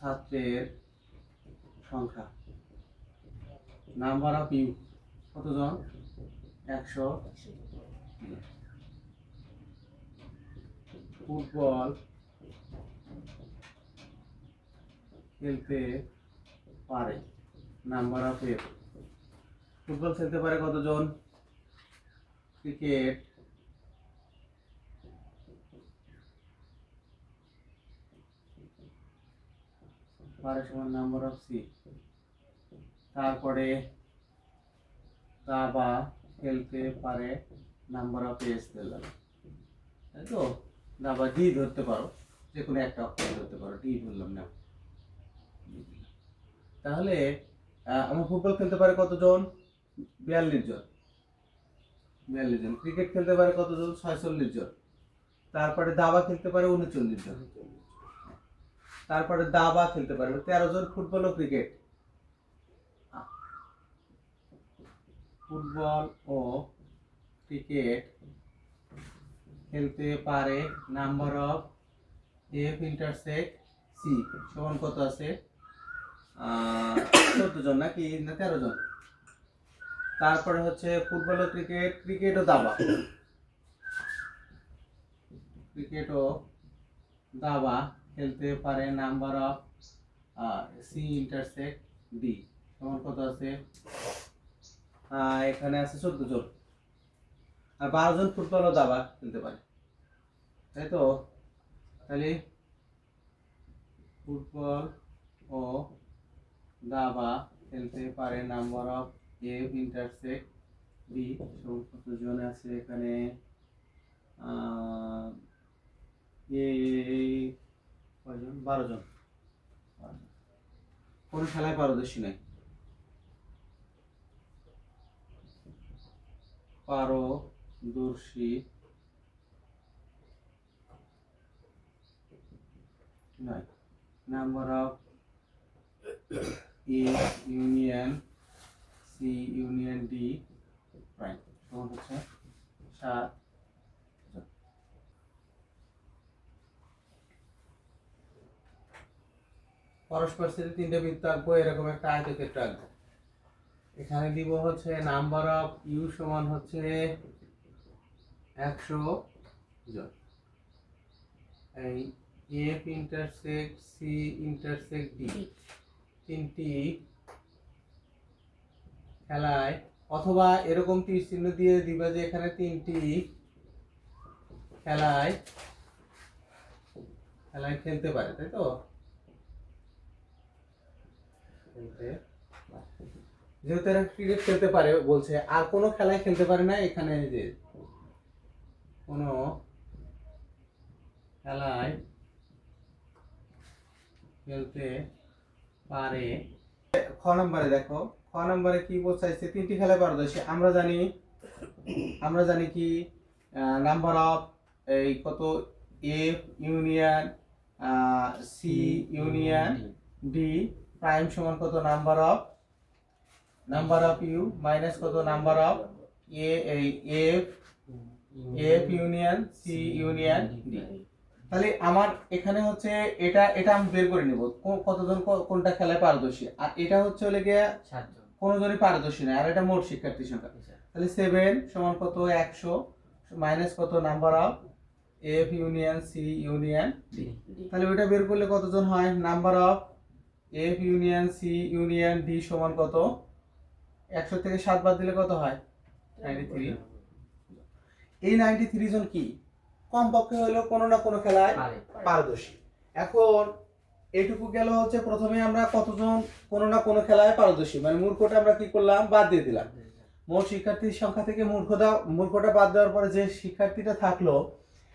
ছাত্রের সংখ্যা, number of you কতজন? 100। ফুটবল খেলতে পারে, নাম্বার অফ এফ। ফুটবল খেলতে পারে কতজন? ক্রিকেট পারে সমান নাম্বার অফ সি। তারপরে দাবা খেলতে পারে, নাম্বার অফ এস দিলাম, তাই তো? দাবা ডি ধরতে পারো, যে কোনো একটা অক্ষর ধরতে পারো, ডি ধরলাম না। তাহলে আমার ফুটবল খেলতে পারে কতজন? 42 জন। 42 জন। ক্রিকেট খেলতে পারে কতজন? 46 জন। তারপরে দাবা খেলতে পারে 39 জন। তারপরে দাবা খেলতে পারে 13 জন। ফুটবল ও ক্রিকেট, ফুটবল ও ক্রিকেট খেলতে পারে, number of F intersect C সমান কত আছে? 14 জন নাকি না 13 জন? তারপরে হচ্ছে ফুটবল ও ক্রিকেট, ক্রিকেট ও দাবা, ক্রিকেট ও দাবা খেলতে পারে, number of C intersect D সমান কত আছে? এখানে আছে 14 জন। আর 12 জন ফুটবল ও দাবা খেলতে পারে, তাই তো? তাহলে ফুটবল ও দাবা খেলতে পারে, number of F intersect B সমান কত জন আছে এখানে? কয়জন? 12 জন। কোন খেলায় পারদর্শী নাই? পারদর্শী নয়, number of A union C union D prime সমান হচ্ছে 7 জন। পরস্পর সাথে 3টে বৃত্ত আঁকবো, এরকম একটা আয়তক্ষেত্র আঁকবো। এখানে দিব হচ্ছে নাম্বার অফ ইউ সমান হচ্ছে 100 জন। এই F intersect C intersect D, 3টি খেলায়, অথবা এরকম তীর চিহ্ন দিয়ে দিবা যে এখানে 3টি খেলায় খেলতে পারে, তাই তো? যেহেতু এরা ক্রিকেট খেলতে পারে বলছে, আর কোনো খেলায় খেলতে পারে না, এখানে যে কোনো খেলায় খেলতে পারে। খ নম্বরে দেখো, খ নম্বরে কি বলছে? 3টি খেলায় পারদর্শী। আমরা জানি কি নাম্বার অফ এই কত? F union C union D prime সমান কত? নাম্বার অফ ইউ মাইনাস কত? Number of F union C union D. তাহলে আমার এখানে হচ্ছে এটা আমি বের করে নেব কতজন কোনটা খেলায় পারদর্শী, আর এটা হচ্ছে হলে গিয়ে 7 জন, কোনো জনই পারদর্শী না, আর এটা মোট শিক্ষার্থীর সংখ্যা। তাহলে 7 সমান কত? 100 মাইনাস কত? Number of F union C union D. তাহলে ওইটা বের করলে কতজন হয়? Number of F union C union D সমান কত? 100 থেকে 7 বাদ দিলে কত হয়? 93। এই 93 জন কি কমপক্ষে হলেও কোনো না কোনো খেলায় পারদর্শী। এখন এটুকু গেল হচ্ছে প্রথমে আমরা কতজন কোনো না কোনো খেলায় পারদর্শী, মানে মূর্খটা আমরা কি করলাম? বাদ দিয়ে দিলাম। মোট শিক্ষার্থীর সংখ্যা থেকে মূর্খটা বাদ দেওয়ার পরে যে শিক্ষার্থীটা থাকলো,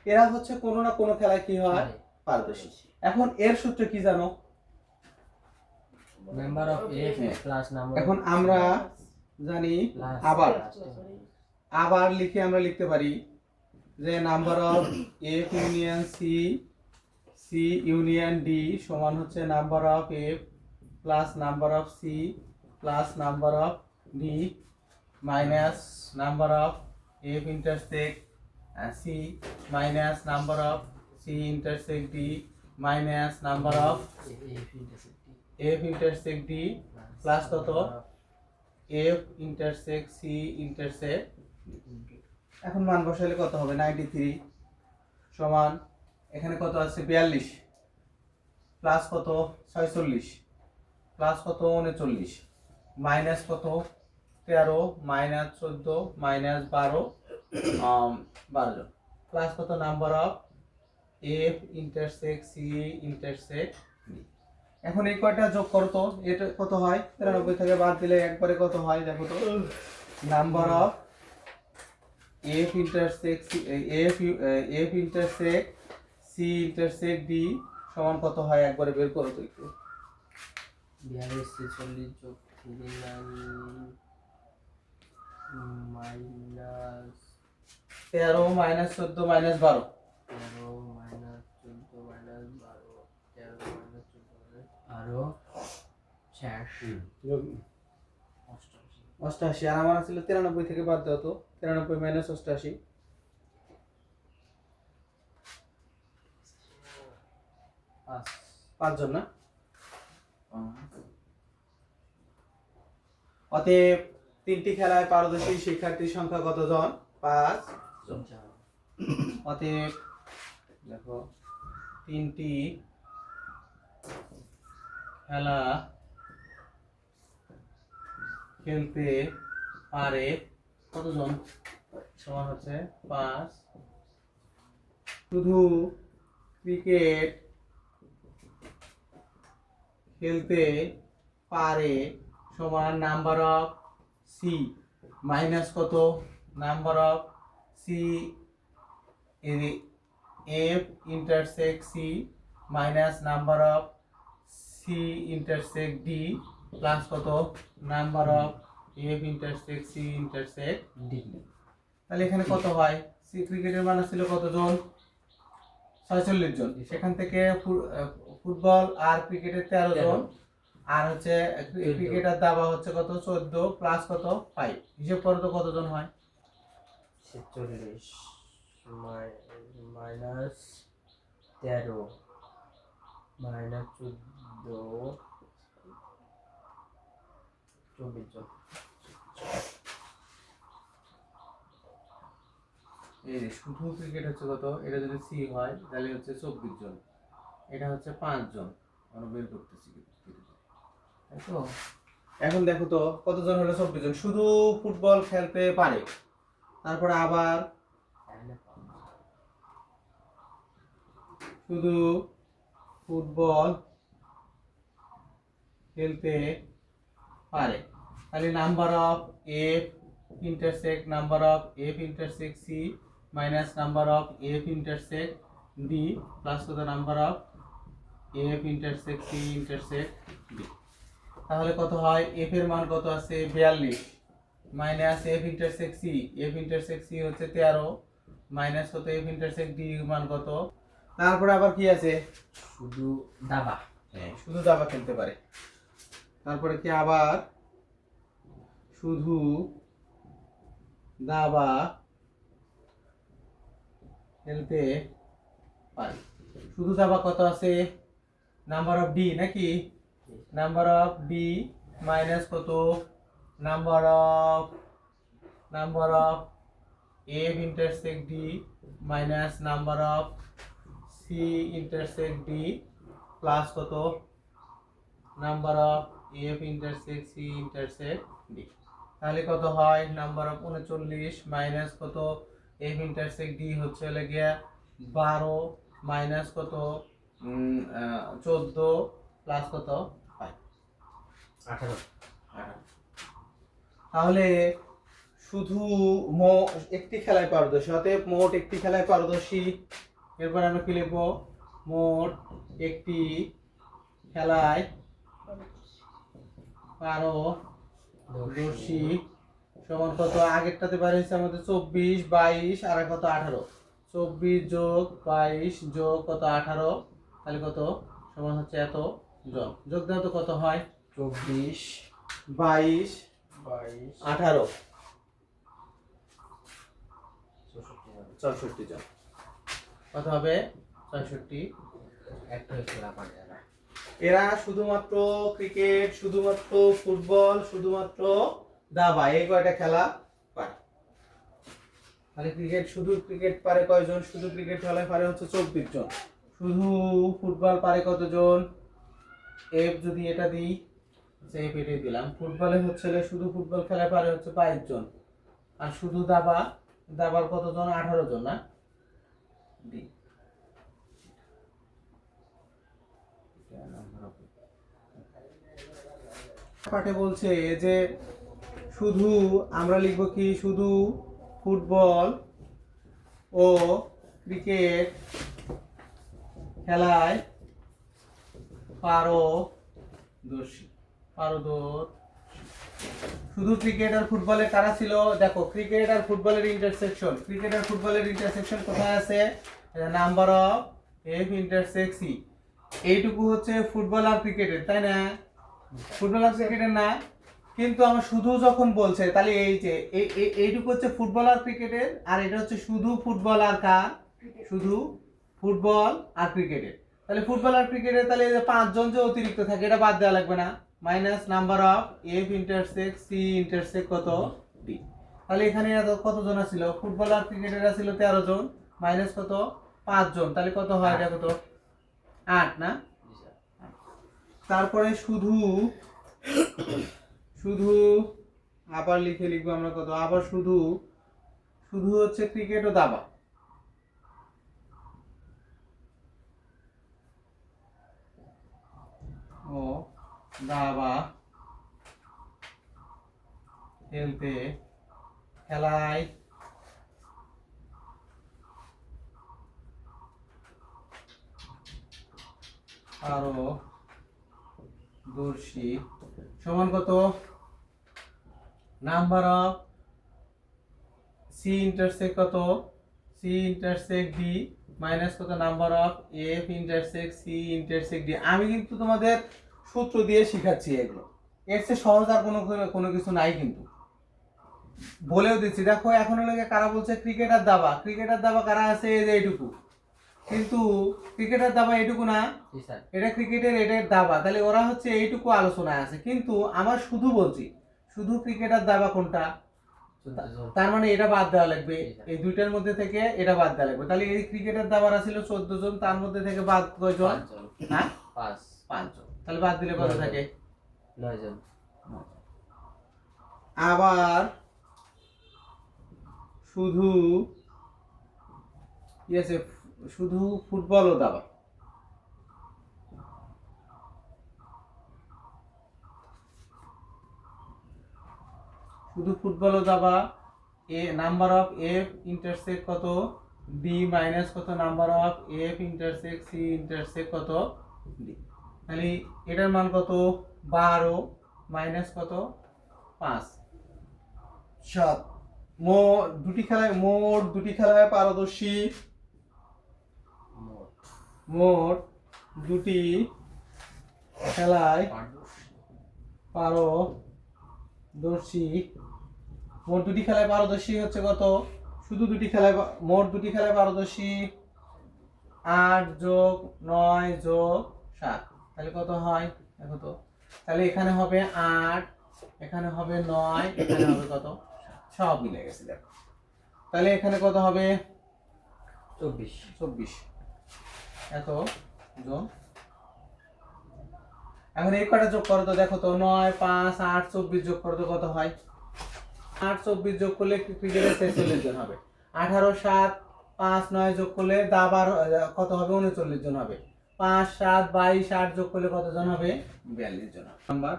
এরা হচ্ছে কোনো না কোনো খেলায় কি হয়? পারদর্শী। এখন এর সূত্র কি জানো? Number of F plus number. এখন আমরা জানি আবার লিখে আমরা লিখতে পারি যে number of F union C union D সমান হচ্ছে number of F plus number of C plus number of D minus number of F intersect C minus number of C intersect D minus number of F intersect D plus কত F intersect C intersect. এখন মান বসাইলে কত হবে 93 সমান এখানে কত আছে 42 plus কত 46 প্লাস কত 39 মাইনাস কত 13 মাইনাস 14 মাইনাস 12 12 প্লাস কত number of F intersect C intersect D. এখন এই কয়টা যোগ করো তো, এটা কত হয় 93 থেকে বাদ দিলে একবারে কত হয় দেখো তো, number of F intersect F intersect C intersect D সমান কত হয় একবারে বের করো তো একটু। 42 46 যোগ 39 minus 13 minus 14 minus 12 13 minus 14 minus 12 13 minus 14 আরো 86 88 আর আমার ছিল 93 থেকে বাদ দাও তো, 93 মাইনাস 88 5 জন না। অতএব তিনটি খেলায় পারদর্শী শিক্ষার্থীর সংখ্যা কতজন 5 জন। অতএব দেখো তিনটি খেলা খেলতে পারে কতজন সমান হচ্ছে 5। শুধু ক্রিকেট খেলতে পারে সমান নাম্বার অফ সি মাইনাস কত number of C F intersect C minus number of C intersect D plus কত number of F intersect C intersect D. তাহলে এখানে কত হয়, সি ক্রিকেটের মান ছিল কতজন 46 জন, সেখান থেকে ফুটবল আর ক্রিকেটের 13 জন, আর হচ্ছে ক্রিকেটার দাবা হচ্ছে কত 14 প্লাস কত 5, হিসাব করো তো কতজন হয় 46 মাইনাস 13 মাইনাস 14 24 জন। এই যে শুধু ক্রিকেট হচ্ছে কত, এটা যদি সি হয় তাহলে হচ্ছে 24 জন, এটা হচ্ছে 5 জন, আমরা বের করতেছি তাই তো। এখন দেখো তো কতজন হলো 24 জন, শুধু ফুটবল খেলতে পারে, তারপরে আবার শুধু ফুটবল খেলতে পারে, তাহলে number of F intersect number of F intersect C minus number of F intersect D plus কত number of F intersect C intersect D. তাহলে কত হয়, এফ এর মান কত আছে 42 minus F intersect C, F intersect C হচ্ছে 13 minus কত এফ ইন্টারসেক্ট ডি মান কত। তারপরে আবার কি আছে, শুধু দাবা, শুধু দাবা খেলতে পারে, তারপরে কি আবার শুধু দাবা খেলতে পারে, শুধু দাবা কত আছে নাম্বার অফ ডি নাকি, নাম্বার অফ ডি মাইনাস কত number of F intersect D minus number of C intersect D plus কত number of F intersect C intersect D. তাহলে কত হয় নাম্বার অফ 39 মাইনাস কত এফ ইন্টারসেক্ট ডি হচ্ছে গিয়া 12 minus কত 14 প্লাস কত 18। তাহলে শুধু একটি খেলায় পারদর্শী, অতএব মোট একটি খেলায় পারদর্শী, এরপর আমরা কি লিখবো, মোট একটি খেলায় পারদর্শী সমান কত, আগেরটাতে বার হয়েছে আমাদের 24 22 আর কত 18, 24 যোগ 22 যোগ কত 18, তাহলে কত সমান হচ্ছে এত জন, যোগ দাও তো কত হয় 24 22 22 18 64 64 জন, কত হবে 66 একটা খেলা পারে না। এরা শুধুমাত্র ক্রিকেট, শুধুমাত্র ফুটবল, শুধুমাত্র দাবা, এই কয়টা খেলা পারে। মানে ক্রিকেট, শুধু ক্রিকেট পারে কয়জন? শুধু ক্রিকেট খেলায় পারে হচ্ছে 24 জন। শুধু ফুটবল পারে কতজন? এফ যদি এটা দিই, এফ এটাই দিলাম। ফুটবলে হচ্ছে শুধু ফুটবল খেলায় পারে হচ্ছে 22 জন। আর শুধু দাবা, দাবার কতজন? 18 জন না? ডি। পাঠে বলছে যে শুধু আমরা লিখব কি, শুধু ফুটবল ও ক্রিকেট খেলায় পারদর্শী। শুধু ক্রিকেট আর ফুটবলে কারা ছিল? দেখো, ক্রিকেট আর ফুটবলের ইন্টারসেকশন, ক্রিকেট আর ফুটবলের ইন্টারসেকশন কোথায় আছে? Number of F intersect C. এইটুকু হচ্ছে ফুটবল আর ক্রিকেটের, তাই না? ফুটবল আর ক্রিকেটের না, কিন্তু আমার শুধু যখন বলছে তাহলে এই যে এইটুকু হচ্ছে ফুটবল আর ক্রিকেটের, আর এটা হচ্ছে শুধু ফুটবল আর কার? শুধু ফুটবল আর ক্রিকেটের। তাহলে ফুটবল আর ক্রিকেটের তাহলে এই যে 5 জন যে অতিরিক্ত থাকে এটা বাদ দেওয়া লাগবে না। Minus number of F intersect C intersect কত? ডি। তাহলে এখানে কতজন ছিল? ফুটবল আর ক্রিকেটের ছিল 13 জন, মাইনাস কত? 5 জন, তাহলে কত হয়? এটা কত? 8 না? তারপরে শুধু শুধু আবার লিখবো আমরা কত? আবার শুধু শুধু হচ্ছে ক্রিকেট ও দাবা। ও দাবা খেলতে খেলায় পারদর্শী সমান কত? নাম্বার অফ সি ইন্টারসেক্ট কত? সি ইন্টারসেক্ট ডি মাইনাস কত? Number of F intersect C intersect D. আমি কিন্তু তোমাদের সূত্র দিয়ে শিখাচ্ছি এগুলো, এর চেয়ে সহজ আর কোনো কিছু নাই। কিন্তু বলেও দিচ্ছি, দেখো এখন লাগে কারা বলছে? ক্রিকেট আর দাবা। ক্রিকেট আর দাবা কারা আছে? এই যে এইটুকু, কিন্তু ক্রিকেট আর দাবা এইটুকু না, এটা ক্রিকেটের, এটা দাবা। তাহলে ওরা হচ্ছে এইটুকু আলোচনায় আছে, কিন্তু আমার শুধু বলছি শুধু ক্রিকেট আর দাবা কোনটা, তার মানে এটা বাদ দেওয়া লাগবে। এই দুইটার মধ্যে থেকে এটা বাদ দেওয়া লাগবে। তাহলে এই ক্রিকেটের দাবারা ছিল 14 জন, তার মধ্যে থেকে বাদ কয়জন? হ্যাঁ, 5 জন। তাহলে বাদ দিলে কত থাকে? 9 জন। আবার শুধু শুধু ফুটবল ও দাবা। শুধু ফুটবল ও দাবা, এ নাম্বার অফ এফ ইন্টারসেক্ট কত? ডি মাইনাস কত? Number of F intersect C intersect কত? ডি। তাহলে এটার মান কত? 12 মাইনাস কত? 5 7। মোট দুটি খেলায় পারদর্শী, মোট দুটি খেলায় পারদর্শী, মোট দুটি খেলায় পারদর্শী হচ্ছে কত? শুধু মোট দুটি খেলায় পারদর্শী 8 যোগ 9 যোগ 7, তাহলে কত হয়? দেখো তো, তাহলে এখানে হবে 8, এখানে হবে 9, এখানে হবে কত? সব মিলে গেছে। দেখো তাহলে এখানে কত হবে? 24 এত জন। এখন এই কটা যোগ করো তো, দেখো তো, 9 5 8 24 যোগ করো তো কত হয়? 8 24 যোগ করলে ক্রিকেটের 46 জন হবে। 18 7 5 9 যোগ করলে দাবার কত হবে? 39 জন হবে। 5 7 22 8 যোগ করলে কতজন হবে? 42 জন। নাম্বার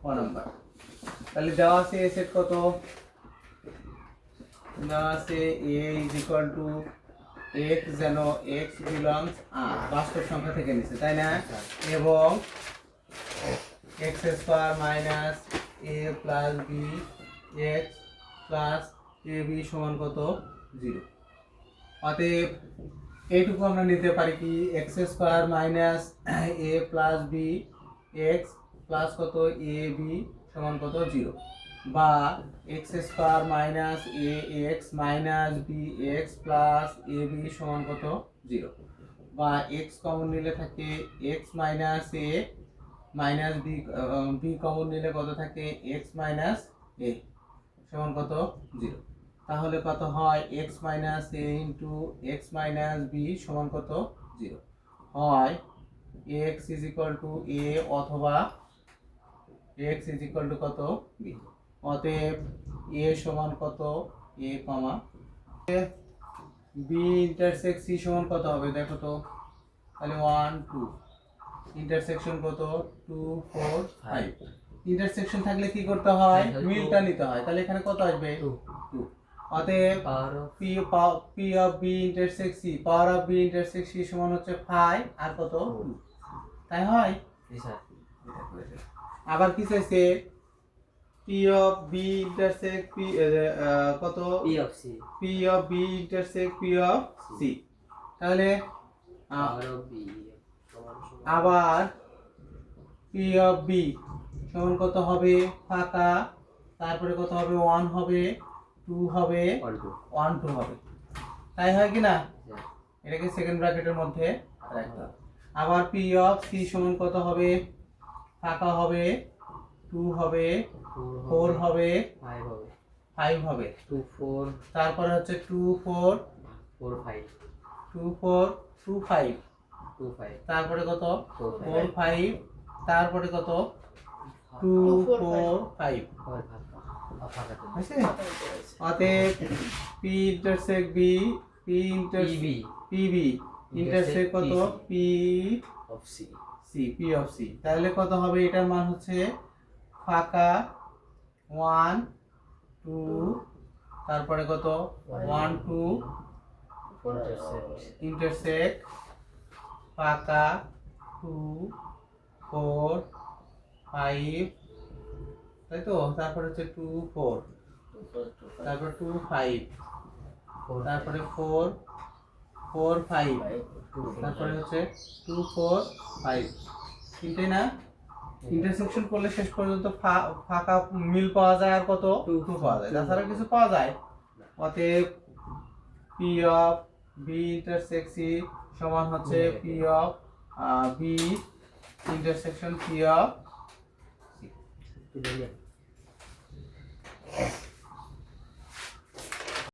ক নাম্বার। তাহলে দেওয়া আছে এ সেট কত? দেওয়া আছে a = x, যেন x বিলংস r, বাস্তব সংখ্যা থেকে নিছে, তাই না? এবং x² - a + b x + ab সমান কত? 0। অতএব এইটুকু আমরা নিতে পারি কি? x² - a + b x plus কত? ab সমান কত? 0, বা x² - ax - bx + ab সমান কত? 0, বা এক্স কমন নিলে থাকে এক্স মাইনাস এ মাইনাস বি, বি কমন নিলে কত থাকে এক্স মাইনাস এ সমান কত 0। তাহলে কত হয় এক্স মাইনাস এ ইন্টু এক্স মাইনাস বি সমান কত 0 হয়। এক্স ইজ ইকুয়াল টু এ অথবা এক্স ইজ ইকুয়াল টু কত বি। অতএব এ সমান কত এ কমা বি ইন্টারসেক্ট সি সমান কত হবে দেখো তো, তাহলে 1 2 ইন্টারসেকশন কত 2 4 5। ইন্টারসেকশন থাকলে কি করতে হয় মিলটা নিতে হয়, তাহলে এখানে কত আসবে 2। অতএব power of P of B intersect C, power of B intersect C সমান হচ্ছে 5 আর কত 2, তাই হয়। স্যার আবার কি চাইছে P of B intersect P কত P of C P of B intersect P of C, তাহলে পাওয়ার অফ বি আবার পি অফ বি সমান কত হবে ফাঁকা, তারপরে কত হবে 1 হবে 2 হবে 1 2 হবে, তাই হয় কি না। এটাকে সেকেন্ড ব্র্যাকেটের মধ্যে রাখতে হবে। আবার পি অফ সি সমান কত হবে ফাঁকা হবে 2 হবে 4 হবে 5 হবে, 2 4 তারপরে হচ্ছে 2 4 4 5 2 4 2 5, 2 5 তারপরে কত 4 4 5, তারপরে কত 2 4 5 হয়েছে। অতএব P intersect B P intersect P B intersect কত P of C C P of C, তাহলে কত হবে এটার মান হচ্ছে ফাঁকা 1 2, তারপরে কত 1 2 ইন্টারসেক্ট ফাঁকা 2 4 5, তাই তো, তারপরে হচ্ছে 2 4, তারপর 2 5, তারপরে 4 4 5, তারপরে হচ্ছে 2 4 5, তিনটে না। ইন্টারসেকশন করলে শেষ পর্যন্ত ফাঁকা মিল পাওয়া যায় আর কত 2 পাওয়া যায়, তাছাড়া কিছু পাওয়া যায়। অতএব P of B intersect C সমান হচ্ছে P of B intersection P of C.